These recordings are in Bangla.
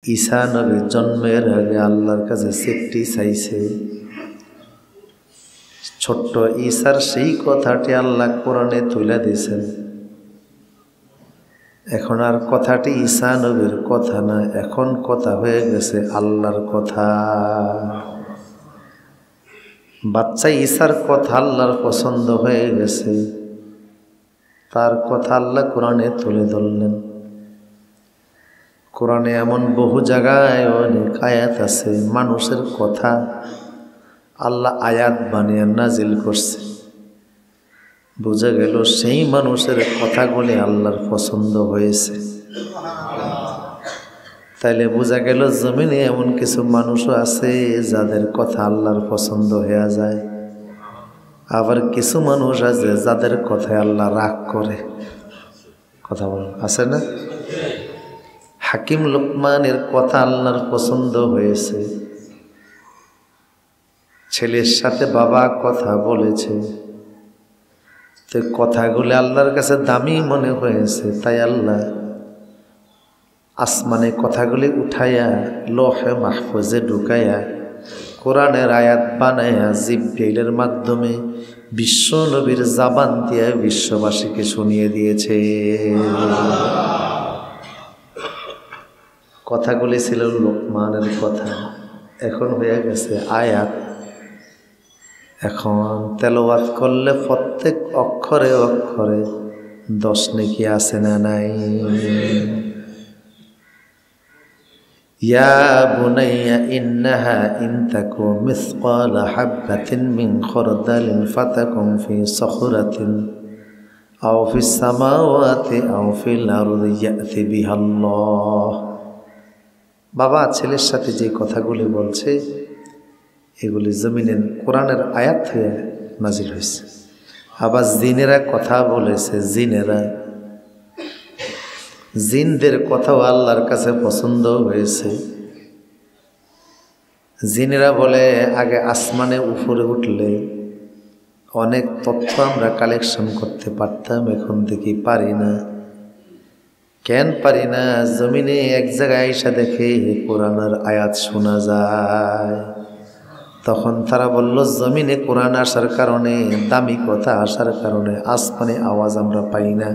ঈসা নবী জন্মের আগে আল্লাহর কাছে সিটটি চাইছে। ছোট্ট ঈসার সেই কথাটি আল্লাহ কোরআনে তুলে দিয়েছেন। এখন আর কথাটি ঈসা নবীর কথা না, এখন কথা হয়ে গেছে আল্লাহর কথা। বাচ্চা ঈসার কথা আল্লাহর পছন্দ হয়ে গেছে, তার কথা আল্লাহ কোরআনে তুলে ধরলেন। কোরআনে এমন বহু জায়গায় অনেক আয়াত আছে, মানুষের কথা আল্লাহ আয়াত বানিয়ে নাজিল করছে। বোঝা গেল সেই মানুষের কথাগুলি আল্লাহর পছন্দ হয়েছে। তাইলে বোঝা গেল জমিনে এমন কিছু মানুষও আছে যাদের কথা আল্লাহর পছন্দ হয়ে যায়, আবার কিছু মানুষ আছে যাদের কথায় আল্লাহ রাগ করে। কথা বল আছে না? হাকিম লোকমানের কথা আল্লাহর পছন্দ হয়েছে। ছেলের সাথে বাবা কথা বলেছে, তো কথাগুলি আল্লাহর কাছে দামি মনে হয়েছে, তাই আল্লাহ আসমানে কথাগুলি উঠাইয়া লোহে মাহফুজে ঢুকাইয়া কোরআনের আয়াত বানাইয়া জিবরাইলের মাধ্যমে বিশ্ব নবীর জাবান দিয়ে বিশ্ববাসীকে শুনিয়ে দিয়েছে। কথাগুলি ছিল লোকমানের কথা, এখন হয়ে গেছে আয়াত। এখন তেলাওয়াত করলে প্রত্যেক অক্ষরে অক্ষরে 10 নেকি আছে না নাই? ইয়া বুনাইয়া ইন্নাহা ইন তাকু মিসকালা হাববাতিন মিন খরদালিন ফাতাকুম ফি সখরাতিন আও ফিস সামাওয়াতি আও ফিল আরদি ইয়াতি বিহাল্লাহ। বাবা ছেলের সাথে যে কথাগুলি বলছে এগুলি জমিনের কোরআনের আয়াত হয়ে নাজিল হয়েছে। আবার জিনেরা কথা বলেছে, জিনদের কথাও আল্লাহর কাছে পছন্দ হয়েছে। জিনেরা বলে আগে আসমানে উপরে উঠলে অনেক তথ্য আমরা কালেকশন করতে পারতাম, এখন দেখি পারি না। কেন পারি না? জমিনে এক জায়গায় আইসা দেখে কোরআনের আয়াত শোনা যায়। তখন তারা বলল জমিনে কোরআন আসার কারণে, দামি কথা আসার কারণে আসমানে আওয়াজ আমরা পাই না।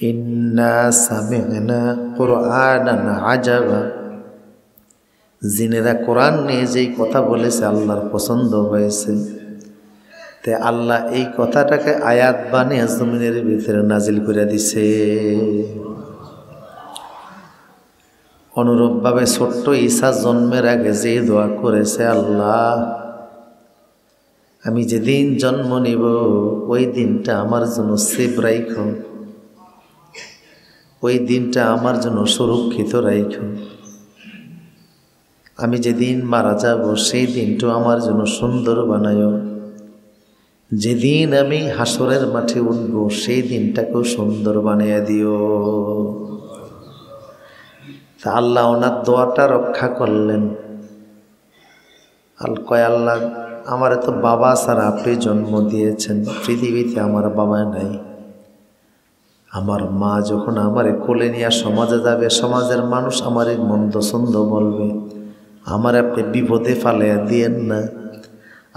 ইন্না সামি'না কুরআনান আজাবা। জিনেরা কোরআন নিয়ে যেই কথা বলেছে আল্লাহর পছন্দ হয়েছে, তে আল্লাহ এই কথাটাকে আয়াত বানিয়ে জমিনের ভিতরে নাজিল করে দিছে। অনুরূপভাবে ছোট্ট ঈসা জন্মের আগে যে দোয়া করেছে, আল্লাহ আমি যেদিন জন্ম নিব ওই দিনটা আমার জন্য সেভ রাইখো, ওই দিনটা আমার জন্য সুরক্ষিত রাইখো। আমি যেদিন মারা যাব সেই দিনটা আমার জন্য সুন্দর বানায়ো। যেদিন আমি হাসরের মাঠে উঠব সেই দিনটাকেও সুন্দর বানিয়ে দিও। তা আল্লাহ ওনার দোয়াটা রক্ষা করলেন। আল্লাহ আমার তো বাবা ছাড়া আপনি জন্ম দিয়েছেন, পৃথিবীতে আমার বাবা নাই। আমার মা যখন আমারে কোলে নিয়ে সমাজে যাবে, সমাজের মানুষ আমারে মন্দ ছন্দ বলবে, আমার আপনি বিপদে ফালাইয়া দিয়েন না।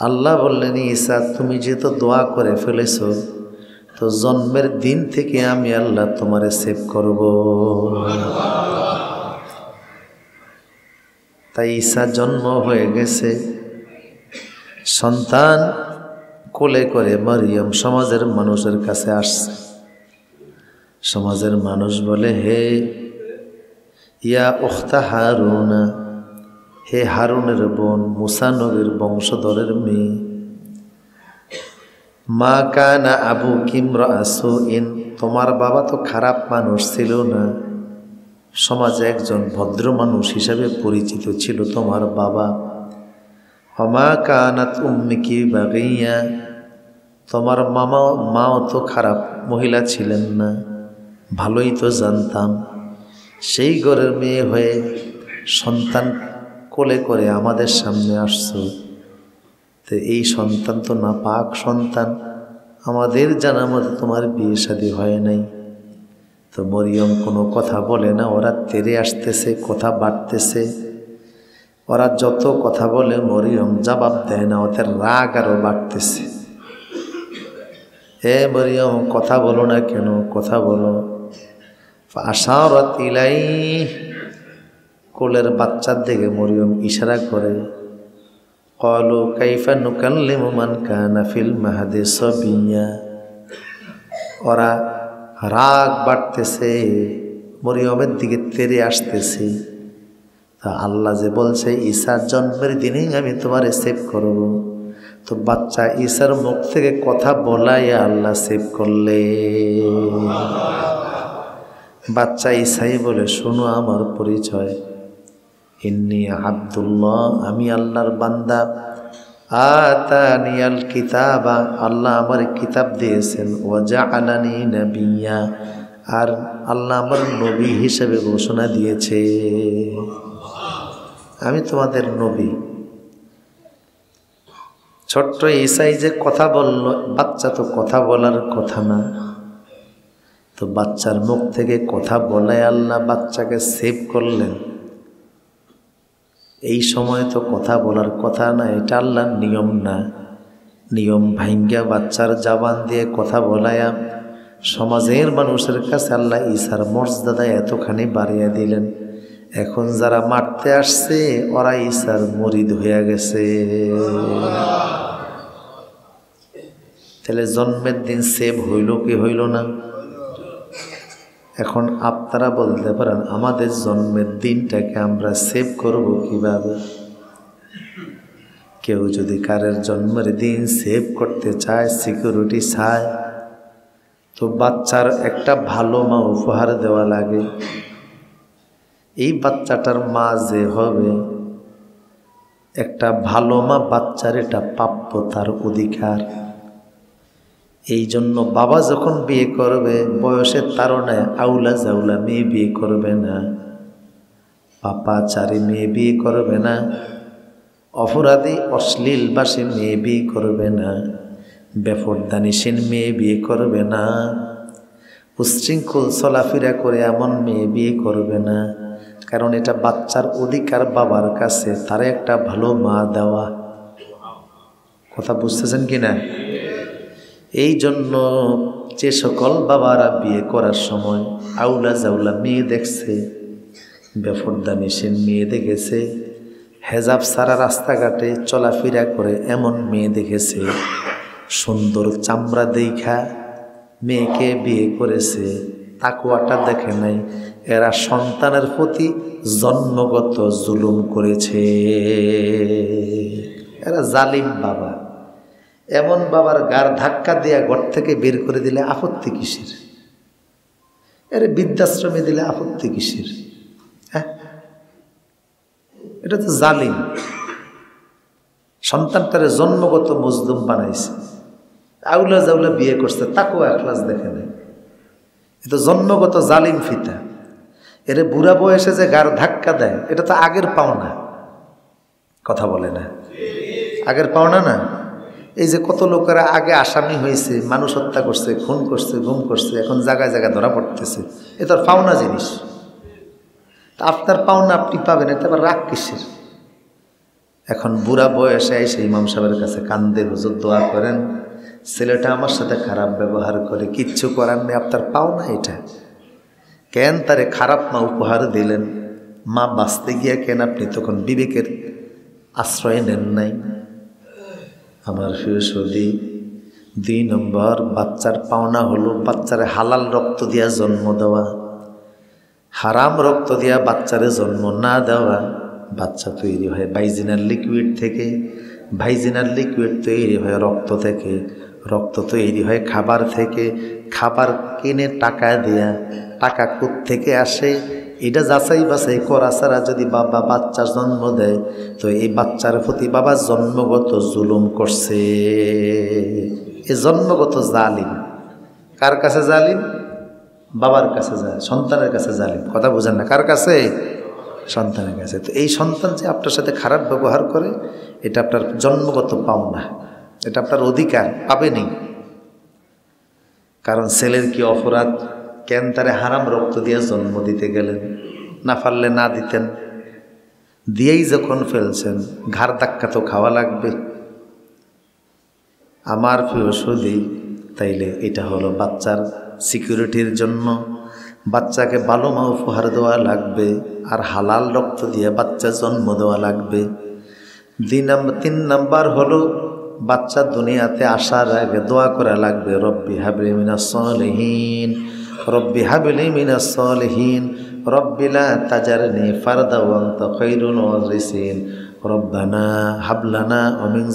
আল্লাহ বললেন, ঈসা তুমি যেহেতু দোয়া করে ফেলেছ, তো জন্মের দিন থেকে আমি আল্লাহ তোমারে সেভ করব। তাই ঈসা জন্ম হয়ে গেছে, সন্তান কোলে করে মারিয়াম সমাজের মানুষের কাছে আসছে। সমাজের মানুষ বলে, হে ইয়া উখতা হারুনা, হে হারুনের বোন, মুসা নবীর বংশধরের মেয়ে, মা কানা আবু কিমরা সুইন, তোমার বাবা তো খারাপ মানুষ ছিল না, সমাজে একজন ভদ্র মানুষ হিসাবে পরিচিত ছিল তোমার বাবা। মা কানাত উম্মিকি বাগিয়া, তোমার মাও তো খারাপ মহিলা ছিলেন না, ভালোই তো জানতাম। সেই ঘরের মেয়ে হয়ে সন্তান কোলে করে আমাদের সামনে আসছো, তো এই সন্তান তো নাপাক সন্তান, আমাদের জানা মতো তোমার বিয়ে শাদী হয় নাই, তো মরিয়ম কোনো কথা বলে না, ওরা তেরে আসতেছে, কথা বাড়তেছে। ওরা যত কথা বলে মরিয়ম জবাব দেয় না, ওদের রাগ আরও বাড়তেছে। হে মরিয়ম কথা বলো না কেন, কথা বলো। আশারাত ইলাইহি, কোলের বাচ্চার দিকে মরিয়ম ইশারা করে। ক্বালু কাইফা নুকাল্লিমু মান কানা ফিল মাহদি সাবিয়্যা। ওরা রাগ বাড়তেছে, মরিয়মের দিকে তেরে আসতেছে। তা আল্লাহ যে বলছে ঈসার জন্মের দিনেই আমি তোমারে সেভ করব, তো বাচ্চা ঈসার মুখ থেকে কথা বলাই আল্লাহ সেভ করলে। বাচ্চা ঈসাই বলে, শোনো আমার পরিচয়, ইন্নী আব্দুল্লাহ, আমি আল্লাহর বান্দা। আতানিয়াল কিতাবা, আল্লাহ আমার কিতাব দিয়েছেন। ওয়া জাআলানি নাবিয়্যা, আর আল্লাহ আমার নবী হিসেবে ঘোষণা দিয়েছে, আমি তোমাদের নবী। ছোট্ট ঈসাই যে কথা বলল, বাচ্চা তো কথা বলার কথা না, তো বাচ্চার মুখ থেকে কথা বলায় আল্লাহ বাচ্চাকে সেভ করলেন। এই সময় তো কথা বলার কথা না, এটা আল্লাহর নিয়ম না। নিয়ম ভাঙ্গা বাচ্চার জবান দিয়ে কথা বলায়া সমাজের মানুষের কাছে আল্লাহ ঈসার মর্যাদা এতখানি বাড়িয়ে দিলেন। এখন যারা মারতে আসছে ওরা ঈসার মুরিদ হয়ে গেছে। তাহলে জন্মের দিন সেভ হইল কি হইল না? এখন আপনারা বলতে পারেন আমাদের জন্মের দিনটাকে আমরা সেভ করব কিভাবে? কেউ যদি কারের জন্মের দিন সেভ করতে চায়, সিকিউরিটি চায়, তো বাচ্চার একটা ভালো মা উপহার দেওয়া লাগে। এই বাচ্চাটার মা যে হবে একটা ভালো মা, বাচ্চার এটা প্রাপ্য, তার অধিকার। এই জন্য বাবা যখন বিয়ে করবে বয়সের তাড়নায় আউলা জাউলা মেয়ে বিয়ে করবে না, পাপাচারী মেয়ে বিয়ে করবে না, অপরাধী অশ্লীলবাসী মেয়ে বিয়ে করবে না, বেপরদানিসীন মেয়ে বিয়ে করবে না, উচ্ছৃঙ্খল চলাফেরা করে এমন মেয়ে বিয়ে করবে না। কারণ এটা বাচ্চার অধিকার বাবার কাছে, তারে একটা ভালো মা দেওয়া। কথা বুঝতেছেন কি না? এই জন্য যে সকল বাবারা বিয়ে করার সময় আউলা জাউলা মেয়ে দেখছে, বেপরদানিসীন মেয়ে দেখেছে, হেজাব সারা রাস্তাঘাটে চলাফেরা করে এমন মেয়ে দেখেছে, সুন্দর চামড়া দেখা মেয়েকে বিয়ে করেছে, তাকওয়াটা দেখে নাই, এরা সন্তানের প্রতি জন্মগত জুলুম করেছে। এরা জালিম বাবা। এমন বাবার গার ধাক্কা দিয়া ঘর থেকে বের করে দিলে আপত্তি কিসের? এরে বৃদ্ধাশ্রমে দিলে আপত্তি কিসের? হ্যাঁ, এটা তো জালিম। সন্তানটারে জন্মগত মজলুম বানাইছে, আউলা জাউলা বিয়ে করছে, তাকেও এখলাস দেখে নেই। এ তো জন্মগত জালিম ফিতা। এরে বুড়া বয়সে যে গার ধাক্কা দেয়, এটা তো আগের পাওনা। কথা বলে না, আগের পাওনা না। এই যে কত লোকেরা আগে আসামি হয়েছে, মানুষ হত্যা করছে, খুন করছে, গুম করছে, এখন জায়গায় জায়গায় ধরা পড়তেছে, এ তোর পাওনা জিনিস। তা আপনার পাওনা আপনি পাবেন, এটা আবার রাগ কিসের? এখন বুড়া বয়সে এসে ইমাম সাহেবের কাছে কান্দে, হুজুর দোয়া করেন, ছেলেটা আমার সাথে খারাপ ব্যবহার করে, কিচ্ছু করার নেই, আপনার পাওনা এটা। কেন তারে খারাপ মা উপহার দিলেন? মা বাঁচতে গিয়া কেন আপনি তখন বিবেকের আশ্রয় নেন নাই? আমার প্রিয় সৌদি, 2 নম্বর বাচ্চার পাওনা হলো বাচ্চারে হালাল রক্ত দিয়া জন্ম দেওয়া। হারাম রক্ত দিয়া বাচ্চারে জন্ম না দেওয়া। বাচ্চা তৈরি হয় ভাইজিনাল লিকুইড থেকে, ভাইজিনাল লিকুইড তৈরি হয় রক্ত থেকে, রক্ত তৈরি হয় খাবার থেকে, খাবার কিনে টাকা দেয়া, টাকা কোত্থেকে আসে এটা যাচাই বাছাই করা ছাড়া যদি বাবা বাচ্চার জন্ম দেয়, তো এই বাচ্চার প্রতি বাবা জন্মগত জুলুম করছে। এ জন্মগত জালিম। কার কাছে জালিম? বাবার কাছে জালিম, সন্তানের কাছে জালিম। কথা বুঝেন না? কার কাছে? সন্তানের কাছে। তো এই সন্তান যে আপনার সাথে খারাপ ব্যবহার করে, এটা আপনার জন্মগত পাওনা, এটা আপনার অধিকার, পাবেনি। কারণ ছেলের কি অপরাধ? কেন তারে হারাম রক্ত দিয়ে জন্ম দিতে গেলেন? না পারলে না দিতেন, দিয়েই যখন ফেলছেন ঘাড় ধাক্কা তো খাওয়া লাগবে। আমার প্রিয় সুধী, তাইলে এটা হলো বাচ্চার সিকিউরিটির জন্য বাচ্চাকে ভালো মা উপহার দেওয়া লাগবে, আর হালাল রক্ত দিয়ে বাচ্চা জন্ম দেওয়া লাগবে। 3 নাম্বার হলো বাচ্চা দুনিয়াতে আসার আগে দোয়া করা লাগবে, রব্বি হাবলি মিনাস সলিহিন, রব্বি হাবলি মিনাস সলিহিন, রব্বি লা তাজারনি ফারদা ওয়া আনতা খায়রুল ওয়ারিসিন, রব্বানা হাবলানা ওয়া মিন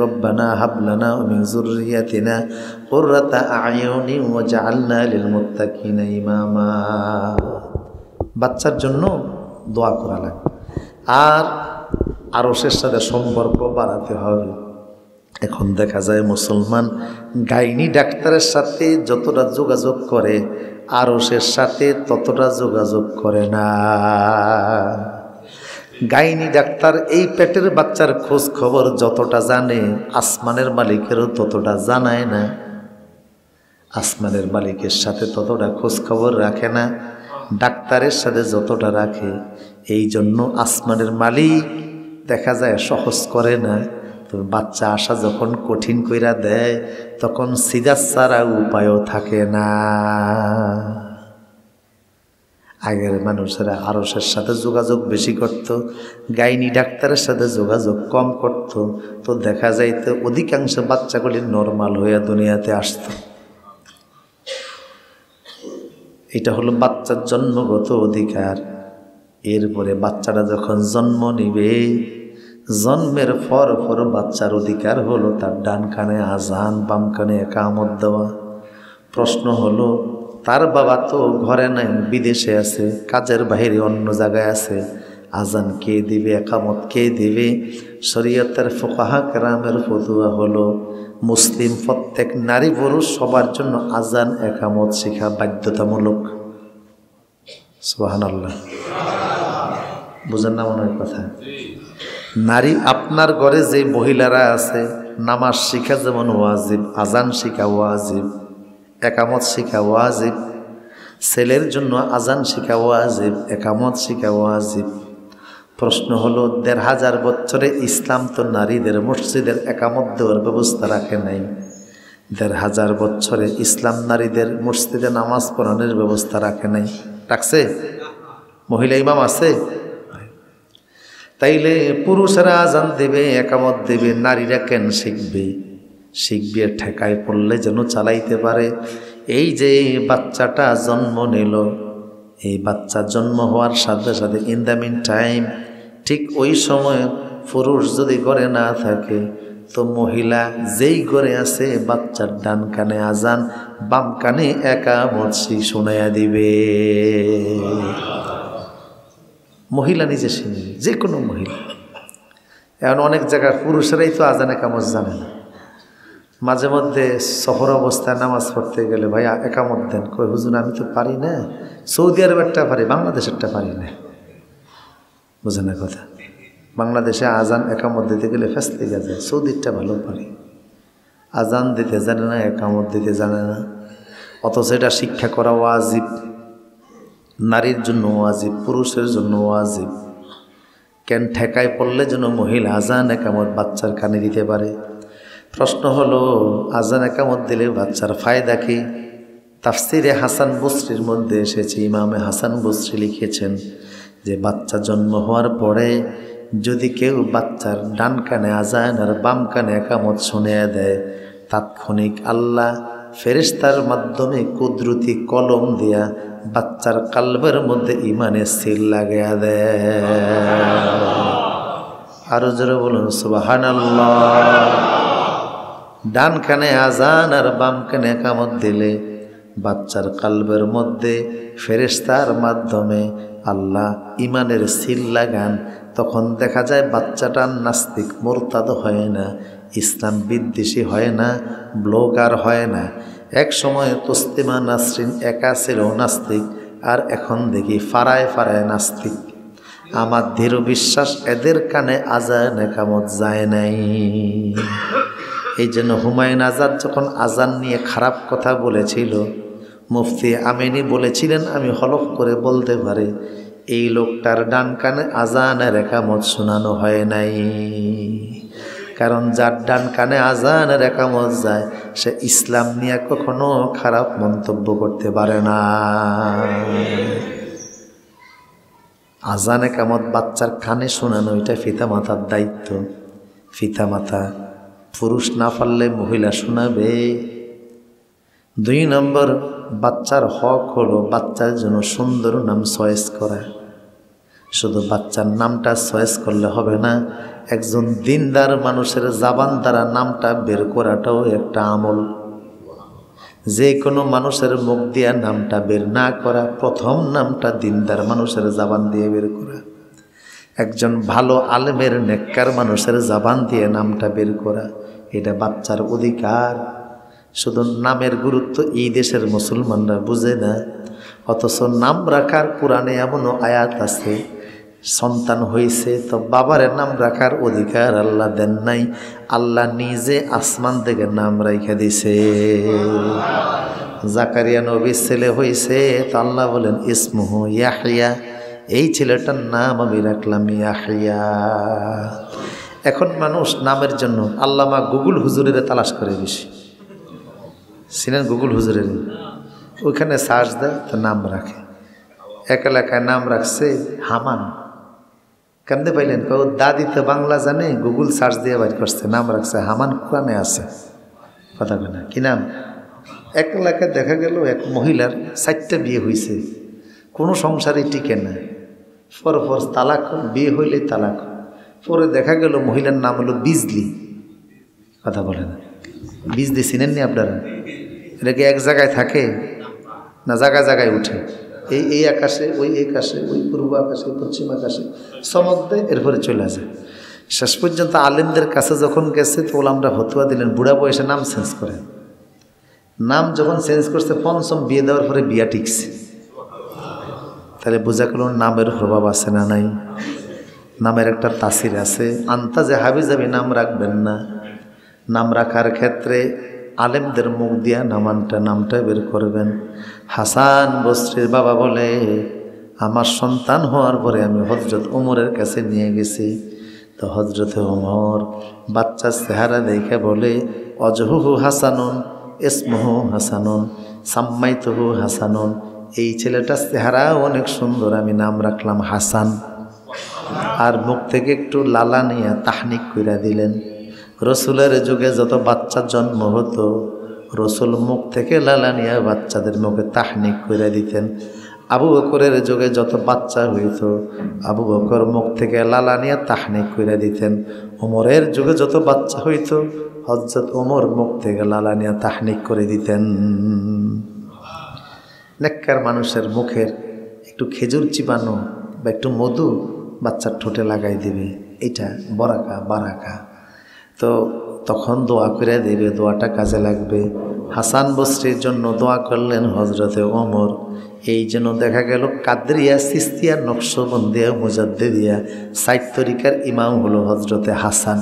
রব্বানা হাবলানা ওয়া মিন যুররিয়াতিনা কুররাতা আ'য়ুনি ওয়াজআলনা লিল মুত্তাকিনা ইমামা। বাচ্চার জন্য দোয়া করা লাগবে। আর আরশের সাথে সম্পর্ক বাড়াতে হবে। এখন দেখা যায় মুসলমান গাইনি ডাক্তারের সাথে যতটা যোগাযোগ করে আরশের সাথে ততটা যোগাযোগ করে না। গাইনি ডাক্তার এই পেটের বাচ্চার খোঁজ খবর যতটা জানে আসমানের মালিকেরও ততটা জানায় না, আসমানের মালিকের সাথে ততটা খোঁজ খবর রাখে না ডাক্তারের সাথে যতটা রাখে। এই জন্য আসমানের মালিক দেখা যায় সহজ করে না। তো বাচ্চা আসা যখন কঠিন কইরা দেয় তখন সিধা ছাড়া উপায়ও থাকে না। আগের মানুষেরা আরশের সাথে যোগাযোগ বেশি করত, গাইনি ডাক্তারের সাথে যোগাযোগ কম করত, তো দেখা যাইতো অধিকাংশ বাচ্চাগুলি নর্মাল হইয়া দুনিয়াতে আসত। এটা হলো বাচ্চার জন্মগত অধিকার। এরপরে বাচ্চাটা যখন জন্ম নিবে, জন্মের পর বাচ্চার অধিকার হলো তার ডান কানে আজান, বাম কানে একামত দেওয়া। প্রশ্ন হলো তার বাবা তো ঘরে নাই, বিদেশে আছে, কাজের বাইরে অন্য জায়গায় আছে, আজান কে দিবে, একামত কে দিবে? শরীয়তের ফুকাহা কেরামের ফতোয়া হলো মুসলিম প্রত্যেক নারী পুরুষ সবার জন্য আজান একামত শিখা বাধ্যতামূলক। সুবহানাল্লাহ, বুঝেন না মনে হয় কথা? নারী আপনার ঘরে যে মহিলারা আছে নামাজ শিখা যেমন ওয়াজিব, আজান শিখা ওয়াজিব, একামত শিখা ওয়াজিব। ছেলের জন্য আজান শিখা ওয়াজিব, একামত শিখা ওয়াজিব। প্রশ্ন হলো ১৫০০ বছরে ইসলাম তো নারীদের মসজিদের একামত দেওয়ার ব্যবস্থা রাখে নাই। ১৫০০ বছরে ইসলাম নারীদের মসজিদে নামাজ পড়ানোর ব্যবস্থা রাখে নাই। রাখছে? মহিলা ইমাম আছে? তাইলে পুরুষেরা আজান দেবে, একামত দেবে, নারীরা কেন শিখবে? শিখবে ঠেকায় পড়লে যেন চালাইতে পারে। এই যে বাচ্চাটা জন্ম নিল, এই বাচ্চা জন্ম হওয়ার সাথে সাথে ইন দ্য মিন টাইম ঠিক ওই সময় পুরুষ যদি ঘরে না থাকে তো মহিলা যেই ঘরে আছে বাচ্চার ডান কানে আজান, বাম কানে একামত শোনাইয়া দিবে। মহিলা নিজে শুনবে, যে কোনো মহিলা। এখন অনেক জায়গার পুরুষেরাই তো আজান একামত জানে না। মাঝে মধ্যে শহর অবস্থায় নামাজ পড়তে গেলে ভাইয়া একামত দেন, কই হুজুর আমি তো পারি না, সৌদি আরবেরটা পারি, বাংলাদেশেরটা পারি না। বুঝে না কথা? বাংলাদেশে আজান একামত দিতে গেলে ফেসতে গেছে, সৌদিরটা ভালো পারি। আজান দিতে জানে না, একামত দিতে জানে না, অথচ এটা শিক্ষা করা ওয়াজিব। নারীর জন্য ওয়াজিব, পুরুষের জন্য ওয়াজিব। কেন ঠেকায় পড়লে যেন মহিলা আজান একামত বাচ্চার কানে দিতে পারে। প্রশ্ন হলো আজান একামত দিলে বাচ্চার ফায়দা কি? তাফসিরে হাসান বসরির মধ্যে এসেছে, ইমামে হাসান বসরি লিখেছেন যে বাচ্চা জন্ম হওয়ার পরে যদি কেউ বাচ্চার ডান কানে আজান আর বাম কানে একামত শুনিয়ে দেয়, তাৎক্ষণিক আল্লাহ ফেরেশতার মাধ্যমে কুদরতি কলম দিয়া বাচ্চার কালবের মধ্যে ইমানের সিল লাগাইয়া দেয়। আরো জোরে বলুন সুবহানাল্লাহ। ডান কানে আজান আর বাম কানে একামত দিলে বাচ্চার কালবের মধ্যে ফেরেশতার মাধ্যমে আল্লাহ ইমানের সিল লাগান। তখন দেখা যায় বাচ্চাটা নাস্তিক মুরতাদ হয় না, ইসলাম বিদ্বেষী হয় না, ব্লগার হয় না। এক সময় তসলিমা নাসরিন একা ছিল নাস্তিক, আর এখন দেখি ফারায় ফারায় নাস্তিক। আমার দৃঢ় বিশ্বাস এদের কানে আজান একামত যায় নাই। এই জন্য হুমায়ুন আজাদ যখন আজান নিয়ে খারাপ কথা বলেছিল, মুফতি আমিনী বলেছিলেন, আমি হলফ করে বলতে পারি এই লোকটার ডান কানে আজানের একামত শোনানো হয় নাই। কারণ যার ডান কানে আজানের একামত যায় সে ইসলাম নিয়ে কখনো খারাপ মন্তব্য করতে পারে না। আজান একামত বাচ্চার কানে শোনানো এটা পিতামাতার দায়িত্ব। পিতামাতা পুরুষ না পারলে মহিলা শোনাবে। 2 নম্বর, বাচ্চার হক হলো বাচ্চার জন্য সুন্দর নাম চয়েস করা। শুধু বাচ্চার নামটা চয়েস করলে হবে না, একজন দিনদার মানুষের জবান দ্বারা নামটা বের করাটাও একটা আমল। যে কোনো মানুষের মুখ দিয়ে নামটা বের না করা, প্রথম নামটা দিনদার মানুষের জবান দিয়ে বের করা। একজন ভালো আলেমের নেককার মানুষের জবান দিয়ে নামটা বের করা, এটা বাচ্চার অধিকার। শুধু নামের গুরুত্ব এই দেশের মুসলমানরা বুঝে না, অথচ নাম রাখার কোরআনে এমনও আয়াত আছে, সন্তান হয়েছে তো বাবারে নাম রাখার অধিকার আল্লাহ দেন নাই, আল্লাহ নিজে আসমান থেকে নাম রাইখা দিছে। জাকারিয়া নবীর ছেলে হয়েছে তো আল্লাহ বলেন ইসমুহু ইয়াহইয়া, এই ছেলেটার নাম আমি রাখলাম ইয়াহইয়া। এখন মানুষ নামের জন্য আল্লামা গুগল হুজুরের তালাশ করে বেশি। চিনেন গুগল হুজুরের? ওইখানে সার্চ দেয় তো নাম রাখে। এক এলাকায় নাম রাখছে হামান। কেমনে পাইলেন? দাদি তো বাংলা জানে, গুগল সার্চ দিয়ে বাইর করছে, নাম রাখছে হামান, কোরআনে আছে। কথা বলে না কি নাম? এক এলাকায় দেখা গেল এক মহিলার 4টা বিয়ে হয়েছে, কোনো সংসারই টিকে না, পর তালাক, বিয়ে হইলে তালাক। পরে দেখা গেল মহিলার নাম হলো বিজলি। কথা বলে না? বিজলি চিনেননি আপনারা? এটা কি এক জায়গায় থাকে না জায়গায় জায়গায় উঠে? এই আকাশে, ওই আকাশে, ওই পূর্ব আকাশে, পশ্চিম আকাশে চমক দেয়, এরপরে চলে যায়। শেষ পর্যন্ত আলেমদের কাছে যখন গেছে তো ওলামরা ফতোয়া দিলেন বুড়া বয়সে নাম চেঞ্জ করে। নাম যখন চেঞ্জ করছে, 5ম বিয়ে দেওয়ার পরে বিয়া টিকছে। তাহলে বোঝা গেল নামের প্রভাব আছে না নাই? নামের একটা তাসির আছে। আন্তাজে হাবিজাবি নাম রাখবেন না। নাম রাখার ক্ষেত্রে আলেমদের মুখ দিয়া নামটা বের করবেন। হাসান বসরির বাবা বলে, আমার সন্তান হওয়ার পরে আমি হজরত ওমরের কাছে নিয়ে গেছি, তো হজরত ওমর বাচ্চার চেহারা দেখে বলে অজহুহু হাসানুন ইসমুহু হাসানুন সাম্মাইতুহু হাসানুন, এই ছেলেটার চেহারা অনেক সুন্দর, আমি নাম রাখলাম হাসান। আর মুখ থেকে একটু লালা নিয়ে তাহনিক কইরা দিলেন। রসুলের যুগে যত বাচ্চার জন্ম হতো, রসুল মুখ থেকে লালা নিয়ে বাচ্চাদের মুখে তাহনিক কইরা দিতেন। আবু বকরের যুগে যত বাচ্চা হইত, আবু বকর মুখ থেকে লালা নিয়ে তাহনিক কইরা দিতেন। ওমরের যুগে যত বাচ্চা হইত, হযরত ওমর মুখ থেকে লালা নিয়ে তাহনিক করে দিতেন। নেককার মানুষের মুখের একটু খেজুর চিবানো বা একটু মধু বাচ্চার ঠোঁটে লাগাই দিবে, এটা বরাকা বারাকা। তো তখন দোয়া করে দেবে, দোয়াটা কাজে লাগবে। হাসান বসরির জন্য দোয়া করলেন হজরতে ওমর। এই জন্য দেখা গেল কাদরিয়া, সিস্তিয়া, নকশবন্দিয়া, মুজাদ্দিদিয়া 4 তরিকার ইমাম হলো হজরতে হাসান।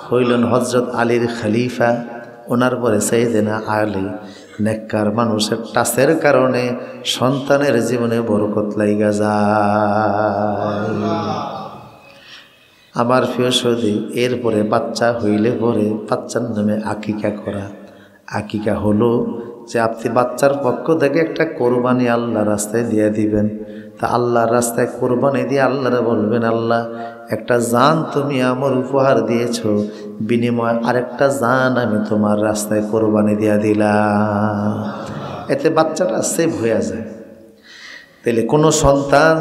হইলেন হজরত আলীর খলিফা, ওনার পরে সাইয়েদেনা আলী। নেককার মানুষের টাচের কারণে সন্তানের জীবনে বরকত লাইগা যায়। আমার প্রিয় সৌদি, এরপরে বাচ্চা হইলে পরে বাচ্চার নামে আকিকা করা। আকিকা হলো যে আপনি বাচ্চার পক্ষ থেকে একটা কোরবানি আল্লাহর রাস্তায় দিয়ে দিবেন। তা আল্লাহর রাস্তায় কোরবানি দিয়ে আল্লাহরে বলবেন, আল্লাহ একটা জান তুমি আমার উপহার দিয়েছ, বিনিময়ে আরেকটা জান আমি তোমার রাস্তায় কোরবানি দিয়ে দিলাম। এতে বাচ্চাটা সেভ হয়ে যায়। তাহলে কোনো সন্তান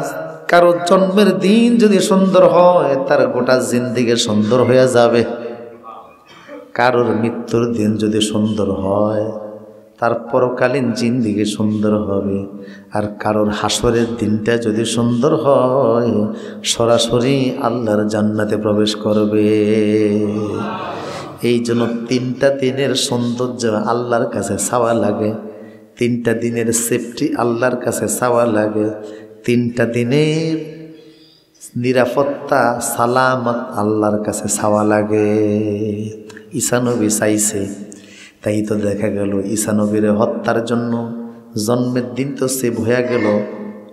কারো জন্মের দিন যদি সুন্দর হয়, তার গোটা জিন্দিগি সুন্দর হয়ে যাবে। কারোর মৃত্যুর দিন যদি সুন্দর হয়, তার পরকালীন জিন্দিগি সুন্দর হবে। আর কারোর হাসরের দিনটা যদি সুন্দর হয়, সরাসরি আল্লাহর জান্নাতে প্রবেশ করবে। এই জন্য 3টা দিনের সৌন্দর্য আল্লাহর কাছে চাওয়া লাগে, 3টা দিনের সেফটি আল্লাহর কাছে চাওয়া লাগে, 3টা দিনের নিরাপত্তা সালামত আল্লাহর কাছে চাওয়া লাগে। ঈসা নবী চাইছে, তাই তো দেখা গেল ঈসা নবীর হত্যার জন্য জন্মের দিন তো সেভ হয়ে গেল,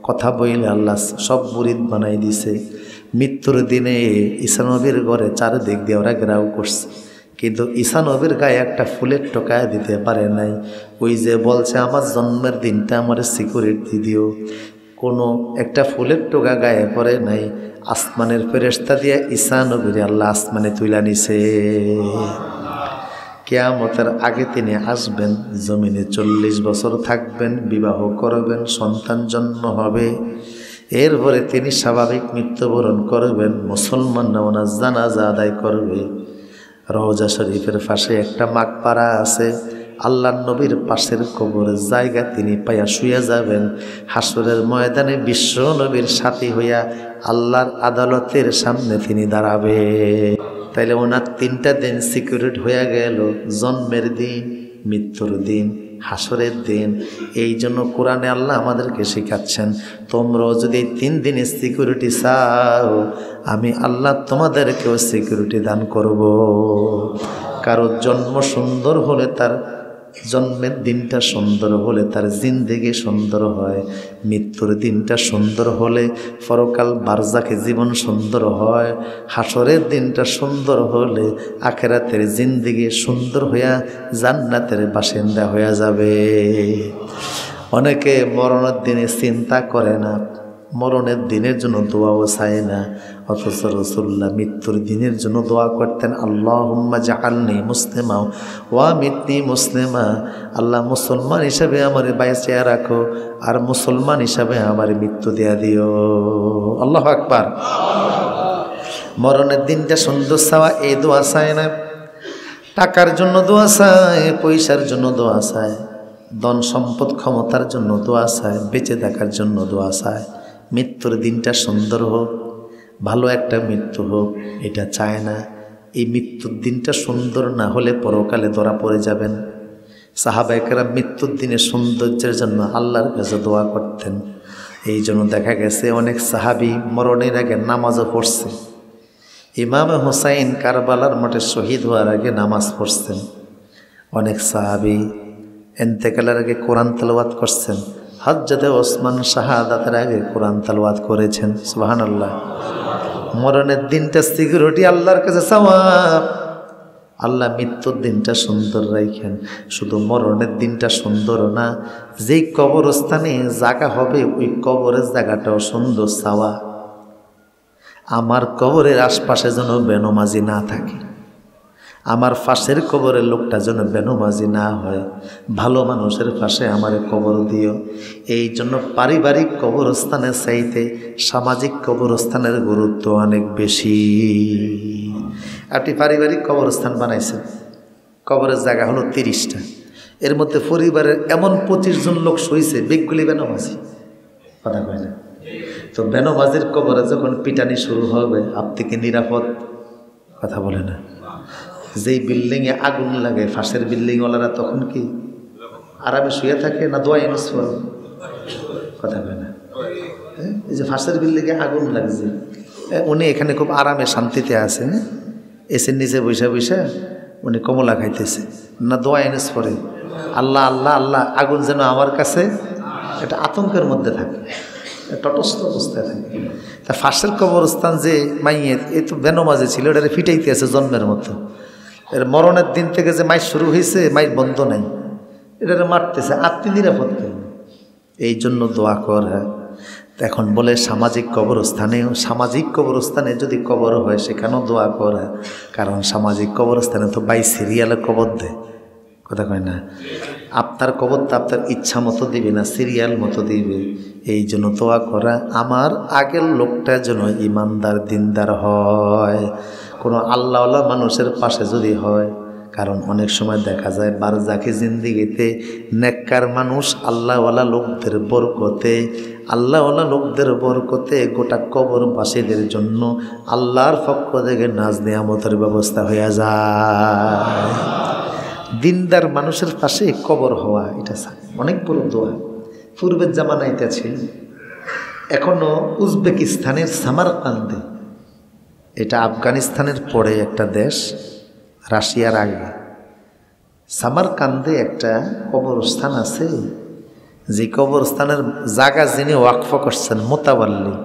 কথা বইলে আল্লাহ সব মুরিদ বানাই দিছে। মৃত্যুর দিনে ঈসা নবীর ঘরে চারিদিক দিয়ে ওরা ঘেরাও করছে, কিন্তু ঈসা নবীর গায়ে একটা ফুলের টোকায় দিতে পারে নাই। ওই যে বলছে আমার জন্মের দিনটা আমার সিকিউরিটি দিও, কোনো একটা ফুলের টোকা গায়ে পড়ে নাই। আসমানের ফেরেশতা দিয়ে ঈসা নবীর আল্লাহ আসমানে তুইলা নিছে। কিয়ামতের আগে তিনি আসবেন, জমিনে 40 বছর থাকবেন, বিবাহ করবেন, সন্তান জন্ম হবে, এরপরে তিনি স্বাভাবিক মৃত্যুবরণ করবেন। মুসলমানরা ওনার জানাজা আদায় করবে। রওজা শরীফের পাশে একটা মাকবারা আছে, আল্লাহর নবীর পাশের কবরের জায়গা তিনি পাইয়া শুয়ে যাবেন। হাসরের ময়দানে বিশ্ব নবীর সাথী হইয়া আল্লাহর আদালতের সামনে তিনি দাঁড়াবে। তাইলে ওনার 3টা দিন সিকিউরিটি হয়ে গেল, জন্মের দিন, মৃত্যুর দিন, হাসরের দিন। এই জন্য কোরআনে আল্লাহ আমাদেরকে শেখাচ্ছেন, তোমরাও যদি 3 দিনের সিকিউরিটি চাও, আমি আল্লাহ তোমাদেরকেও সিকিউরিটি দান করব। কারো জন্ম সুন্দর হলে তার জন্মের দিনটা সুন্দর হলে তার জিন্দেগি সুন্দর হয়, মৃত্যুর দিনটা সুন্দর হলে পরকাল বারজাখে জীবন সুন্দর হয়, হাসরের দিনটা সুন্দর হলে আখিরাতের জিন্দেগি সুন্দর হইয়া জান্নাতের বাসিন্দা হইয়া যাবে। অনেকে মরণের দিনে চিন্তা করে না, মরণের দিনের জন্য দোয়াও চায় না, অথচ রাসূলুল্লাহ মৃত্যুর দিনের জন্য দোয়া করতেন, আল্লাহুম্মা জাআলনি মুসলিমা ওয়া মিতনি মুসলিমা। আল্লাহ মুসলমান হিসাবে আমার বাইচিয়া রাখো, আর মুসলমান হিসাবে আমার মৃত্যু দেয়া দিও। আল্লাহু আকবার। মরণের দিনটা সুন্দর চাওয়া, এই দোয়া চায় না। টাকার জন্য দোয়া চায়, পয়সার জন্য দোয়া চায়, ধন সম্পদ ক্ষমতার জন্য দোয়া চায়, বেঁচে থাকার জন্য দোয়া চায়। মৃত্যুর দিনটা সুন্দর হোক, ভালো একটা মৃত্যু হোক, এটা চায় না। এই মৃত্যুর দিনটা সুন্দর না হলে পরকালে ধরা পড়ে যাবেন। সাহাবায়ে কেরাম মৃত্যুর দিনে সৌন্দর্যের জন্য আল্লাহর কাছে দোয়া করতেন। এই জন্য দেখা গেছে অনেক সাহাবী মরণের আগে নামাজও পড়ছে। ইমাম হুসাইন কারবালার মাঠে শহীদ হওয়ার আগে নামাজ পড়ছেন। অনেক সাহাবী ইন্তেকালের আগে কোরআন তেলাওয়াত করছেন। হযরত ওসমান শাহাদাতের আগে কোরআন তেলাওয়াত করেছেন। সুবহানাল্লাহ। মরণের দিনটা সিকিউরিটি আল্লাহর কাছে সওয়াব। আল্লাহ মৃত্যুর দিনটা সুন্দর রাখেন। শুধু মরণের দিনটা সুন্দর না, যেই কবরস্থানে জায়গা হবে ওই কবরের জায়গাটাও সুন্দর চাওয়া। আমার কবরের আশপাশে যেন বেনমাজি না থাকে, আমার পাশের কবরের লোকটা যেন বেনমাজি না হয়, ভালো মানুষের পাশে আমার কবর দিও। এই জন্য পারিবারিক কবরস্থানের চাইতে সামাজিক কবরস্থানের গুরুত্ব অনেক বেশি। আপনি পারিবারিক কবরস্থান বানাইছেন, কবরের জায়গা হলো 30টা, এর মধ্যে পরিবারের এমন 25 জন লোক শুইছে, বেগগুলি বেনমাজি, কথা কয় না। তো বেনমাজির কবরে যখন পিটানি শুরু হবে, আপনি কি নিরাপদ? কথা বলে না। যেই বিল্ডিংয়ে আগুন লাগে, ফাঁসের বিল্ডিংওয়ালারা তখন কি আরামে শুয়ে থাকে না দোয়া ইউনুস পড়ে? কথা কয় না। এই যে ফাঁসের বিল্ডিংয়ে আগুন লাগছে, উনি এখানে খুব আরামে শান্তিতে আছে, এসের নিচে বৈশা বৈশা উনি কমলা খাইতেছে, না দোয়া ইউনুস পড়ে, আল্লাহ আল্লাহ আল্লাহ, আগুন যেন আমার কাছে, এটা আতঙ্কের মধ্যে থাকে, তটস্থ অবস্থায় থাকে। তা ফাঁসের কবরস্থান যে মাইয়ে, এই তো বেনমাজি ছিল, এটা ফিটাইতে আছে জন্মের মতো। এর মরণের দিন থেকে যে মাই শুরু হয়েছে, মাইর বন্ধ নাই, এটা মারতেছে, আপনি নিরাপদ কেন? এই জন্য দোয়া করা। এখন বলে সামাজিক কবরস্থানে যদি কবর হয় সেখানেও দোয়া করা, কারণ সামাজিক কবরস্থানে তো বাই সিরিয়ালে কবর দেয়, কথা কয় না। আপনার কবরটা আপনার ইচ্ছা মতো দিবে না, সিরিয়াল মতো দিবে। এই জন্য দোয়া করা, আমার আগের লোকটা যেন ইমানদার দিনদার হয়, কোনো আল্লাহওয়ালা মানুষের পাশে যদি হয়। কারণ অনেক সময় দেখা যায় বারজাখি জিন্দিগিতে নেককার মানুষ আল্লাহওয়ালা লোকদের বরকতে গোটা কবরবাসীদের জন্য আল্লাহর পক্ষ থেকে নাজ নিয়ামতের ব্যবস্থা হয়ে যায়। দিনদার মানুষের পাশে কবর হওয়া, এটা অনেক বড় দোয়া। পূর্বের জামানা এটা ছিল। এখনও উজবেকিস্তানের সামারকান্দে, এটা আফগানিস্তানের পরে একটা দেশ, রাশিয়ার আগে, সামারকান্দে একটা কবরস্থান আছে। যে কবরস্থানের জায়গা যিনি ওয়াকফ করছেন মোতাবাল্লি,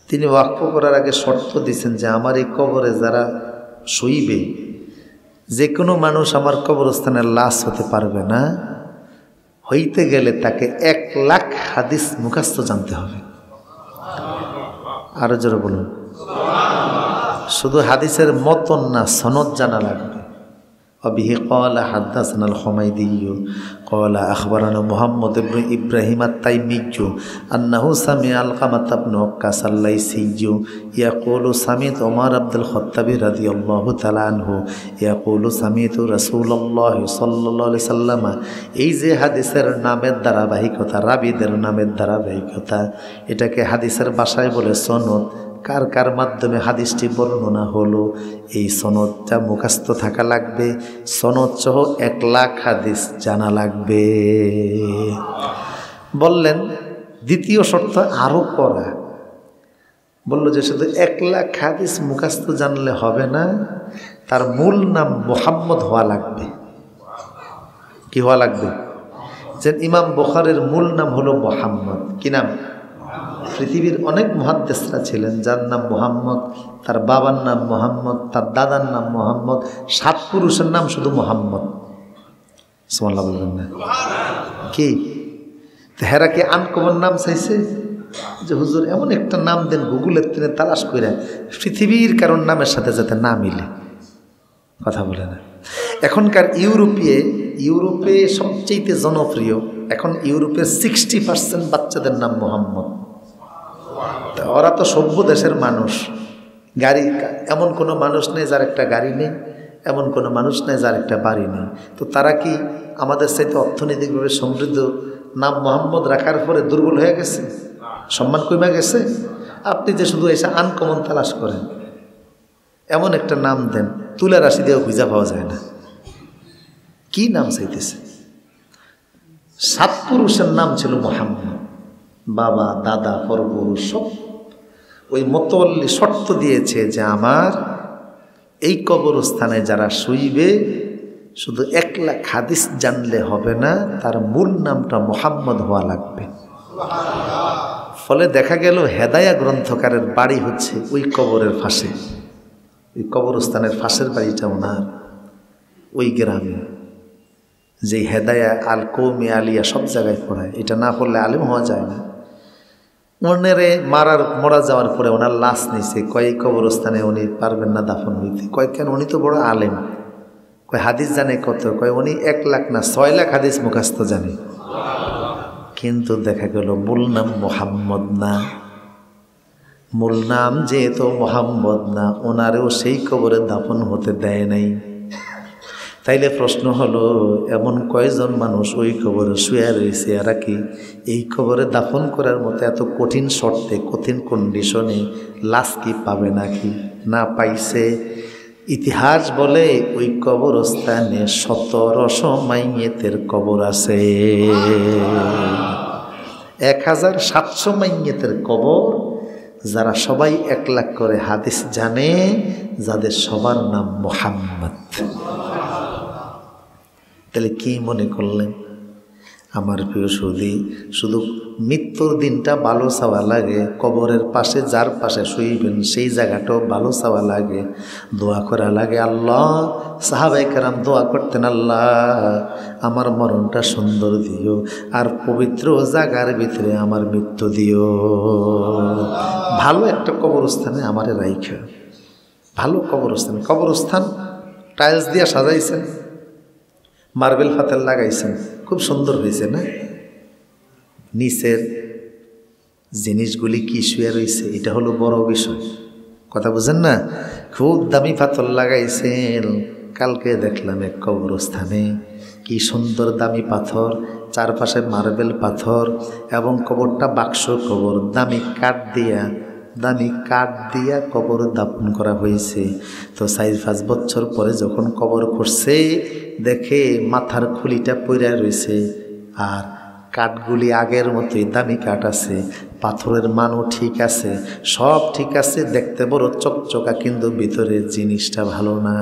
তিনি ওয়াকফ করার আগে শর্ত দিয়েছেন যে আমার এই কবরে যারা শুইবে যে কোনো মানুষ আমার কবরস্থানের লাশ হতে পারবে না, হইতে গেলে তাকে 1 লাখ হাদিস মুখস্থ জানতে হবে। আরো জোরে বলুন। শুধু হাদিসের মতন না, সনদ জানা লাগবে। وبه قال حدثنا الحميدي قال أخبرنا محمد بن إبراهيم التيمي أنه سمع علقمة بن وقاص الليثي يقول سمعت عمر بن الخطاب رضي الله تعالى عنه يقول سمعت رسول الله صلى الله عليه وسلم। এই যে হাদিসের নামের ধারাবাহিকতা, রাবীদের নামের ধারাবাহিকতা, এটাকে হাদিসের ভাষায় বলে সনদ। কার কার মাধ্যমে হাদিসটি বর্ণনা হলো এই সনদটা মুখস্থ থাকা লাগবে, সনদ সহ 1 লাখ হাদিস জানা লাগবে। বললেন দ্বিতীয় শর্ত আরো করা, বলল যে শুধু 1 লাখ হাদিস মুখস্থ জানলে হবে না, তার মূল নাম মুহাম্মদ হওয়া লাগবে। কি হওয়া লাগবে? যে ইমাম বুখারীর মূল নাম হলো মুহাম্মদ। কি নাম? পৃথিবীর অনেক মুহাদ্দিসরা ছিলেন যার নাম মুহাম্মদ, তার বাবার নাম মুহাম্মদ, তার দাদার নাম মুহাম্মদ, 7 পুরুষের নাম শুধু মুহাম্মদ। সুবহানাল্লাহ বলবেন না? কি হেরা কি আনকমন নাম চাইছে যে হুজুর এমন একটা নাম দেন গুগলের তিনি তালাশ করে পৃথিবীর কারণ নামের সাথে যাতে না মিলে? কথা বলে না। এখনকার ইউরোপে সবচেয়ে জনপ্রিয়, এখন ইউরোপের 60% বাচ্চাদের নাম মুহাম্মদ। ওরা তো সভ্য দেশের মানুষ। গাড়ি, এমন কোনো মানুষ নেই যার একটা গাড়ি নেই, এমন কোনো মানুষ নেই যার একটা বাড়ি নেই। তো তারা কি আমাদের চাইতে অর্থনৈতিকভাবে সমৃদ্ধ? নাম মোহাম্মদ রাখার পরে দুর্বল হয়ে গেছে, সম্মান কমে গেছে? আপনি যে শুধু এসে আনকমন তালাশ করেন, এমন একটা নাম দেন তুলা রাশি দিয়েও খুঁজে পাওয়া যায় না। কি নাম চাইতেছে? 7 পুরুষের নাম ছিল মুহাম্মদ, বাবা দাদা পরপুরুষ সব। ওই মোতাল্লি শর্ত দিয়েছে যে আমার এই কবরস্থানে যারা শুইবে শুধু 1 লাখ হাদিস জানলে হবে না, তার মূল নামটা মুহাম্মদ হওয়া লাগবে। ফলে দেখা গেল হেদায়া গ্রন্থকারের বাড়ি হচ্ছে ওই কবরের ফাঁসে, ওই কবরস্থানের ফাঁসের বাড়িটা ওনার ওই গ্রামে। যে হেদায়া আল কৌমি আলিয়া সব জায়গায় পড়ায়, এটা না পড়লে আলেম হওয়া যায় না। ওনারে মরা যাওয়ার পরে ওনার লাশ নিছে, কয় কবরস্থানে উনি পারবেন না দাফন হইতে। কয় কেন? উনি তো বড় আলেম। কয় হাদিস জানে কত? কয় উনি 1 লাখ না 6 লাখ হাদিস মুখস্থ জানে। কিন্তু দেখা গেল মূল নাম মুহাম্মদ না। মূল নাম যেহেতু মুহাম্মদ না, ওনারেও সেই কবরে দাফন হতে দেয় নাই। তাইলে প্রশ্ন হলো, এমন কয়জন মানুষ ওই কবরে শুয়ে রয়েছে, এরা কি এই কবরে দাফন করার মতো এত কঠিন শর্তে, কঠিন কন্ডিশনে লাশ কি পাবে নাকি? না পাইছে। ইতিহাস বলে ওই কবরস্থানে 1700 মাইয়েতের কবর আছে। 1700 মাইয়েতের কবর, যারা সবাই 1 লাখ করে হাদিস জানে, যাদের সবার নাম মুহাম্মদ। তাহলে কি মনে করলেন আমার প্রিয় সুধী? শুধু মৃত্যুর দিনটা ভালো চাওয়া লাগে, কবরের পাশে যার পাশে শুইবেন সেই জায়গাটাও ভালো চাওয়া লাগে, দোয়া করা লাগে। আল্লাহ, সাহাবায়ে কেরাম দোয়া করতেন, আল্লাহ আমার মরণটা সুন্দর দিও, আর পবিত্র জায়গার ভিতরে আমার মৃত্যু দিও। ভালো একটা কবরস্থানে আমারে রাইখা, ভালো কবরস্থান। কবরস্থান টাইলস দিয়ে সাজাইছেন, মার্বেল ফাতেল লাগাইছেন, খুব সুন্দর হয়েছে না? নিচের জিনিসগুলি কি শুয়ে রয়েছে, এটা হলো বড় বিষয়। কথা বুঝেন না? খুব দামি পাথর লাগাইছেন। কালকে দেখলাম এক কবরস্থানে কি সুন্দর দামি পাথর, চারপাশে মার্বেল পাথর, এবং কবরটা বাক্স কবর, দামি কাঠ দিয়া কবর দাপন করা হয়েছে। তো 4-5 বছর পরে যখন কবর করছে, দেখে মাথার খুলিটা পইরা রয়েছে, আর কাঠগুলি আগের মতোই দামি কাঠ আছে, পাথরের মানও ঠিক আছে, সব ঠিক আছে, দেখতে বড় চকচকা, কিন্তু ভিতরে জিনিসটা ভালো না,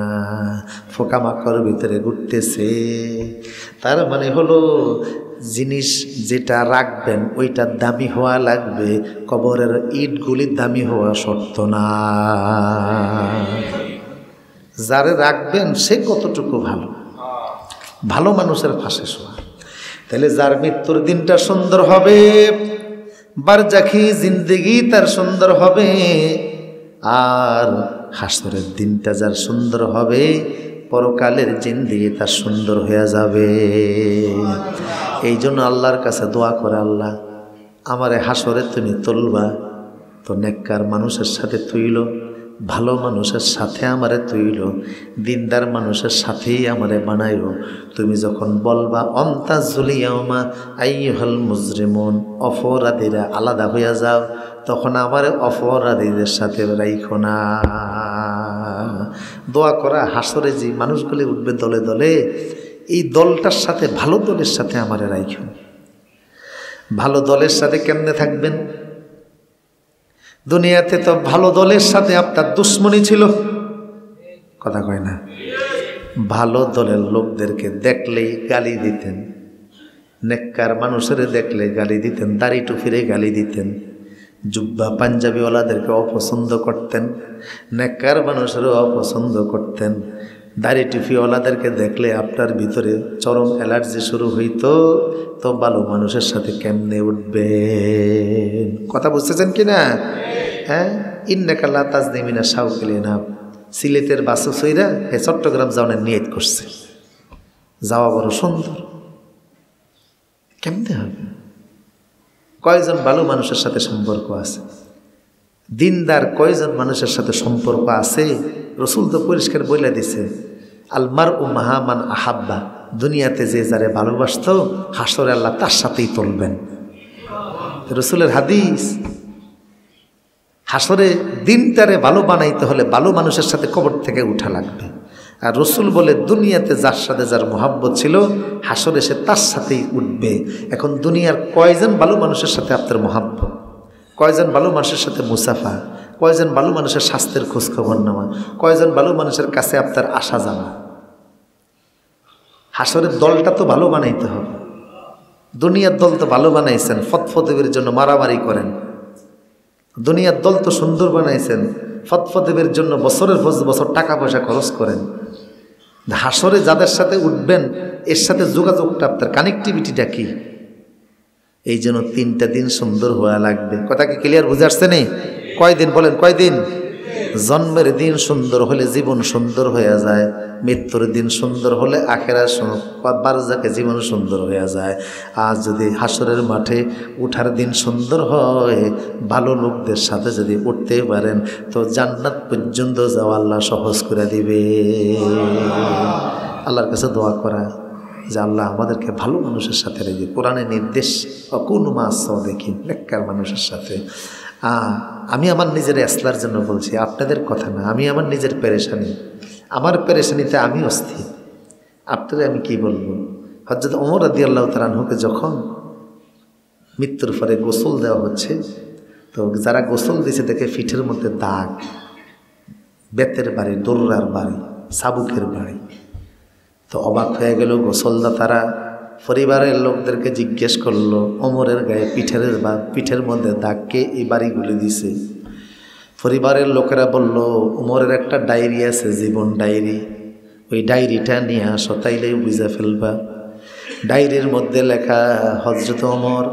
পোকামাকড় ভিতরে ঘুরতেছে। তার মানে হলো জিনিস যেটা রাখবেন ওইটা দামি হওয়া লাগবে, কবরের ইটগুলি দামি হওয়া শর্ত না। যারে রাখবেন সে কতটুকু ভালো, ভালো মানুষের পাশে শোয়া। তাহলে যার মৃত্যুর দিনটা সুন্দর হবে, বারজাখি জিন্দেগি তার সুন্দর হবে, আর হাসরের দিনটা যার সুন্দর হবে, পরকালের জিন্দেগি তার সুন্দর হয়ে যাবে। এই জন্য আল্লাহর কাছে দোয়া করে, আল্লাহ আমারে হাসরে তুমি তুলবা তো নেককার মানুষের সাথে তুইল, ভালো মানুষের সাথে আমারে তুইল, দিনদার মানুষের সাথেই আমারে বানাইল। তুমি যখন বলবা অন্তাজুলিয়ামা আইয়ুহাল মুজরিমুন, অপরাধীরা আলাদা হইয়া যাও, তখন আমারে অপরাধীদের সাথে রাইখো না। দোয়া করা, হাসরে যে মানুষগুলি উঠবে দলে দলে, এই দলটার সাথে, ভালো দলের সাথে আমারে রাইখো। ভালো দলের সাথে কেমনে থাকবেন? দুনিয়াতে তো ভালো দলের সাথে আপনার দুশ্মনী ছিল, কথা কয় না? ভালো দলের লোকদেরকে দেখলেই গালি দিতেন, নেককার মানুষের দেখলে গালি দিতেন, দাড়ি টুপিরে গালি দিতেন, জুব্বা পাঞ্জাবিওয়ালাদেরকে অপছন্দ করতেন, নেককার মানুষেরও অপছন্দ করতেন। দাড়ি টুপিওয়ালাদেরকে দেখলে আপনার ভিতরে চরম অ্যালার্জি শুরু হইত, তো ভালো মানুষের সাথে কেমনে উঠবেন? কথা বুঝতেছেন কি না? হ্যাঁ, ইন্নাকা লা তাজনিমিনা শাওকিলিনা, সিলেটের বাসু সইরা হে চট্টগ্রাম যাওয়ার নিয়ত করছে, যাওয়া বড় সুন্দর, কেমনে হবে? কয়জন ভালো মানুষের সাথে সম্পর্ক আছে? দিনদার কয়জন মানুষের সাথে সম্পর্ক আছে? রসুল তো পরিষ্কার বলে দিছে, আলমার উ মাহামান আহাব্বা, দুনিয়াতে যে যারে ভালোবাসত হাসরে আল্লাহ তার সাথেই তুলবেন। রসুলের হাদিস। হাসরে দিনটারে ভালো বানাইতে হলে ভালো মানুষের সাথে কবর থেকে উঠা লাগবে। আর রসুল বলে দুনিয়াতে যার সাথে যার মোহাব্বত ছিল হাসরে সে তার সাথেই উঠবে। এখন দুনিয়ার কয়জন ভালো মানুষের সাথে আপনার মোহাব্বত, কয়জন ভালো মানুষের সাথে মুসাফা, কয়জন ভালো মানুষের স্বাস্থ্যের খোঁজখবর নেওয়া, কয়জন ভালো মানুষের কাছে আপনার আসা যাওয়া? হাসরের দলটা তো ভালো বানাইতে হবে। দুনিয়ার দল তো ভালো বানাইছেন, ফতফতেবের জন্য মারামারি করেন। দুনিয়ার দল তো সুন্দর বানাইছেন, ফতফতেবের জন্য বছরের বছর টাকা পয়সা খরচ করেন। হাসরে যাদের সাথে উঠবেন এর সাথে যোগাযোগটা আপনার কানেক্টিভিটিটা কি? এই জন্য 3টা দিন সুন্দর হওয়া লাগবে। কথা কি ক্লিয়ার বুঝাচ্ছে নেই? কয়দিন বলেন, কয়দিন? জন্মের দিন সুন্দর হলে জীবন সুন্দর হয়ে যায়, মৃত্যুর দিন সুন্দর হলে আখেরাত বারজাকে জীবন সুন্দর হয়ে যায়। আর যদি হাসরের মাঠে উঠার দিন সুন্দর হয়, ভালো লোকদের সাথে যদি উঠতে পারেন তো জান্নাত পর্যন্ত যাওয়া আল্লাহ সহজ করে দিবে। আল্লাহর কাছে দোয়া করা যে আল্লাহ আমাদেরকে ভালো মানুষের সাথে রেখে, কোরআনের নির্দেশ অকুন মাস দেখি নেককার মানুষের সাথে। আমি আমার নিজের এসলার জন্য বলছি, আপনাদের কথা না। আমি আমার নিজের পেরেশানি, আমার পেরেশানিতে আমি অস্থির। আপনাদের আমি কি বলবো? হযরত ওমর রাদিয়াল্লাহু তাআলা আনহুকে যখন মৃত্যুর পরে গোসল দেওয়া হচ্ছে, তো যারা গোসল দিয়েছে দেখে পিঠের মধ্যে দাগ, বেতের বাড়ি, দৌড়ার বাড়ি, সাবুকের বাড়ি। তো অবাক হয়ে গেল গোসলদাতারা, পরিবারের লোকদেরকে জিজ্ঞেস করলো ওমরের গায়ে পিঠের মধ্যে দাগকে এই বাড়িগুলি দিছে। পরিবারের লোকেরা বলল ওমরের একটা ডায়েরি আছে, জীবন ডায়েরি, ওই ডায়েরিটা নিয়ে আসো, তাইলেই বুঝে ফেলবা। ডায়েরির মধ্যে লেখা হযরত ওমর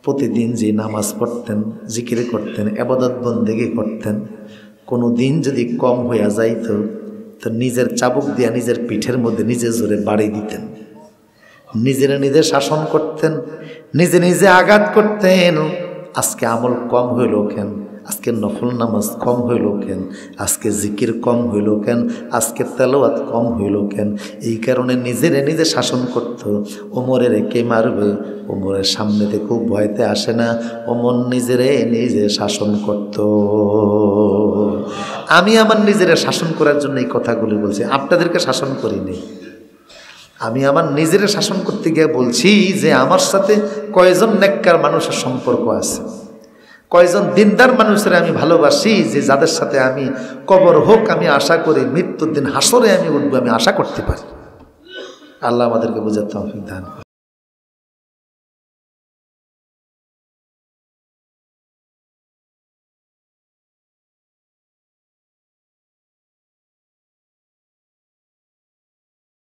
প্রতিদিন যে নামাজ পড়তেন, জিকির করতেন, ইবাদত বন্দেগী করতেন, কোনো দিন যদি কম হইয়া যাইত তো নিজের চাবুক দিয়া নিজের পিঠের মধ্যে নিজে জোরে বাড়ি দিতেন, নিজে শাসন করতেন, নিজে আঘাত করতেন। আজকে আমল কম হইল কেন? আজকে নফল নামাজ কম হইল কেন? আজকে জিকির কম হইল কেন? আজকে তেলাওয়াত কম হইল কেন? এই কারণে নিজে শাসন করত। ওমরের কে মারবে? ওমরের সামনে থেকে খুব ভয়তে আসে না, ওমর নিজে শাসন করত। আমি আমার নিজেরা শাসন করার জন্য এই কথাগুলি বলছি, আপনাদেরকে শাসন করিনি। আমি আমার নিজের শাসন করতে গিয়ে বলছি যে আমার সাথে কয়জন নেককার মানুষের সম্পর্ক আছে, কয়জন দিনদার মানুষের আমি ভালোবাসি, যে যাদের সাথে আমি কবর হোক আমি আশা করি, মৃত্যুর দিন হাসরে আমি উঠবো আমি আশা করতে পারি। আল্লাহ আমাদেরকে বুঝাতে তৌফিক দান।